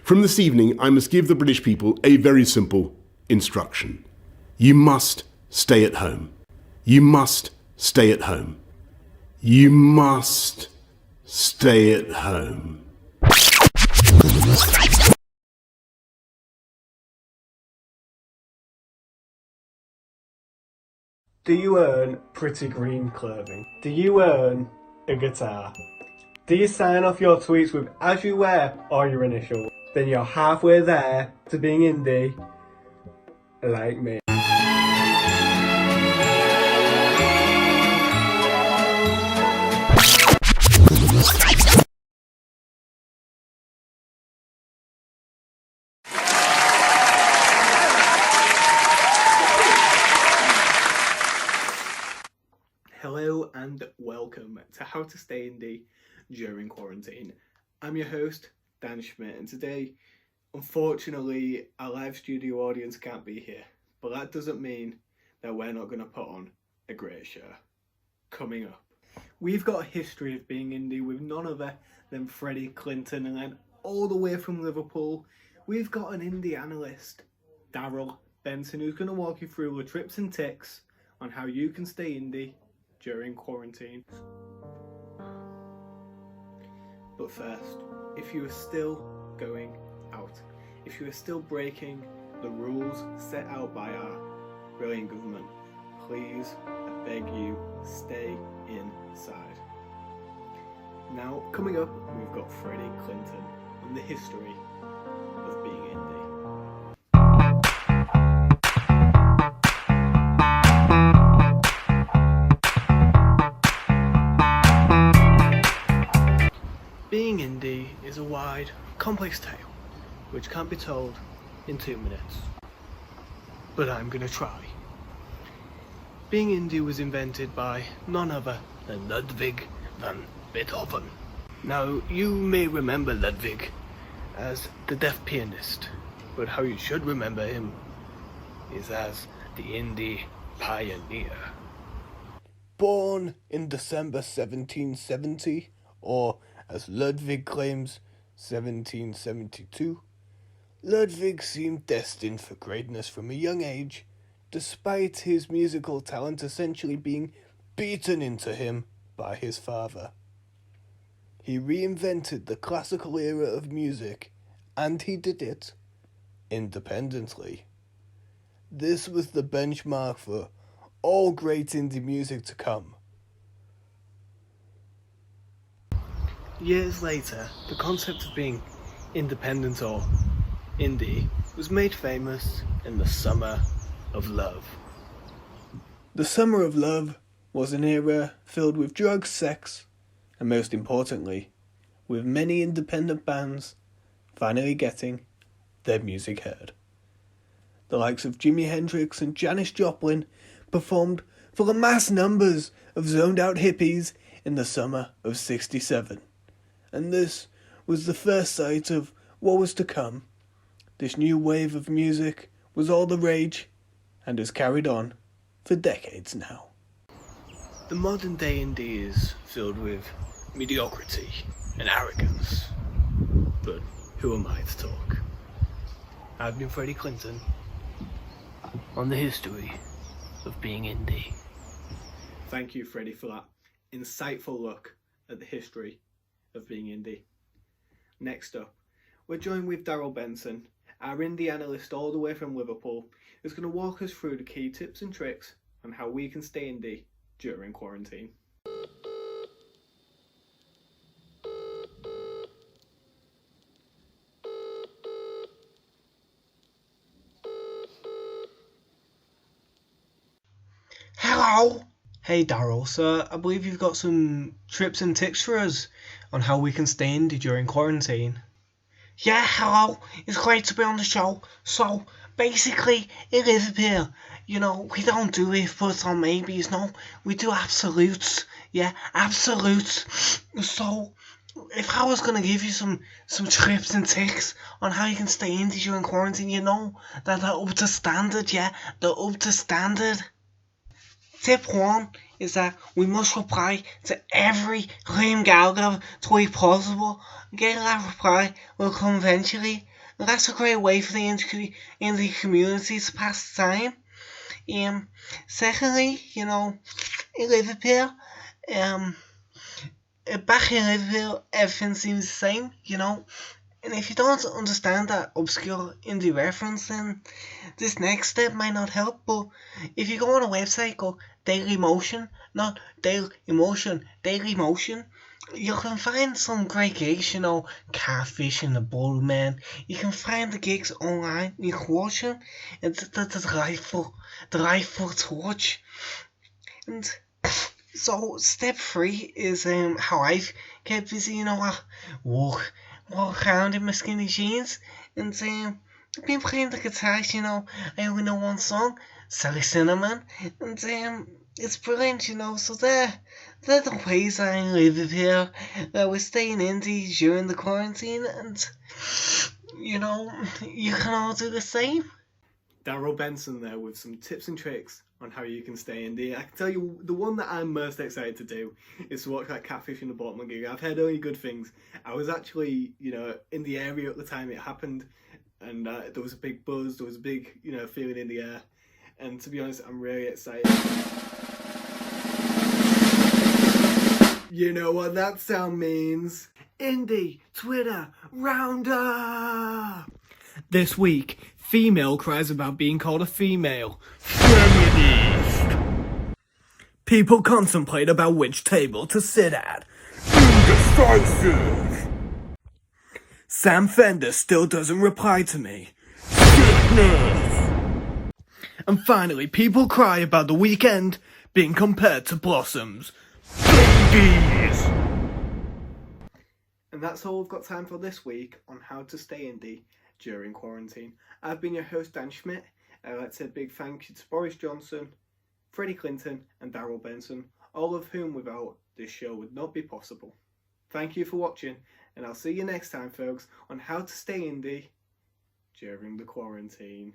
From this evening, I must give the British people a very simple instruction. You must stay at home. You must stay at home. You must stay at home. Do you earn pretty green clothing? Do you earn a guitar? Do you sign off your tweets with "as you wear" or your initial? Then you're halfway there to being indie, like me. Hello and welcome to How to Stay Indie During Quarantine. I'm your host, Dan Schmidt, and today, unfortunately, our live studio audience can't be here, but that doesn't mean that we're not going to put on a great show. Coming up, we've got a history of being indie with none other than Freddie, Clinton, and then all the way from Liverpool, we've got an indie analyst, Darryl, Benson, who's going to walk you through the tips and ticks on how you can stay indie during quarantine. But first, if you are still going out, if you are still breaking the rules set out by our brilliant government, please, I beg you, stay inside. Now, coming up, we've got Freddie, Clinton on the history of being indie. Being indie is a wide, complex tale, which can't be told in 2 minutes. But I'm gonna try. Being indie was invented by none other than Ludwig van Beethoven. Now, you may remember Ludwig as the deaf pianist, but how you should remember him is as the indie pioneer. Born in December 1770, or as Ludwig claims, 1772, Ludwig seemed destined for greatness from a young age, despite his musical talent essentially being beaten into him by his father. He reinvented the classical era of music, and he did it independently. This was the benchmark for all great indie music to come. Years later, the concept of being independent or indie was made famous in the Summer of Love. The Summer of Love was an era filled with drugs, sex, and most importantly, with many independent bands finally getting their music heard. The likes of Jimi Hendrix and Janis Joplin performed for the mass numbers of zoned out hippies in the summer of '67. And this was the first sight of what was to come. This new wave of music was all the rage and has carried on for decades now. The modern day indie is filled with mediocrity and arrogance. But who am I to talk? I've been Freddie Clinton on the history of being indie. Thank you, Freddie, for that insightful look at the history of being indie. Next up, we're joined with Darryl Benson, our indie analyst all the way from Liverpool, who's going to walk us through the key tips and tricks on how we can stay indie during quarantine. Hello! Hey Darryl, so I believe you've got some tips and tips for us on how we can stay indie during quarantine. Yeah, hello, it's great to be on the show. So, basically, in Liverpool, we don't do if, buts, or maybes, no, we do absolutes. Yeah, absolutes. So, if I was going to give you some tips and tricks on how you can stay indie during quarantine, that they're up to standard, yeah, they're up to standard. Tip 1 is that we must reply to every claim gallery to be possible. Getting that reply will come eventually. that's a great way for the indie community to pass the time. Secondly, in Liverpool, back in Liverpool, everything seems the same, And if you don't understand that obscure indie reference, then this next step might not help. But if you go on a website called Daily Motion, not Daily Emotion, Daily Motion, you can find some great gigs, Catfish and the Bullman. You can find the gigs online, you can watch them, and they're delightful to watch. And so step 3 is how I've kept busy, I walk around in my skinny jeans, and I've been playing the guitar, I only know one song, Sally Cinnamon, and it's brilliant, so they're the ways I live here. We're staying indie during the quarantine, and, you can all do the same. Darryl Benson there with some tips and tricks on how you can stay indie. I can tell you the one that I'm most excited to do is to watch that Catfish in the Bottom gig. I've heard only good things. I was actually, in the area at the time it happened, and there was a big buzz, there was a big, feeling in the air. And to be honest, I'm really excited. You know what that sound means? Indie Twitter roundup! This week, female cries about being called a female. Feminist! People contemplate about which table to sit at. Indecisive! Sam Fender still doesn't reply to me. Sickness! And finally, people cry about the weekend being compared to blossoms. Babies! And that's all we've got time for this week on how to stay indie during quarantine. I've been your host, Dan Schmidt. I'd like to say a big thank you to Boris Johnson, Freddie Clinton and Darryl Benson, all of whom without this show would not be possible. Thank you for watching, and I'll see you next time, folks, on how to stay indie during the quarantine.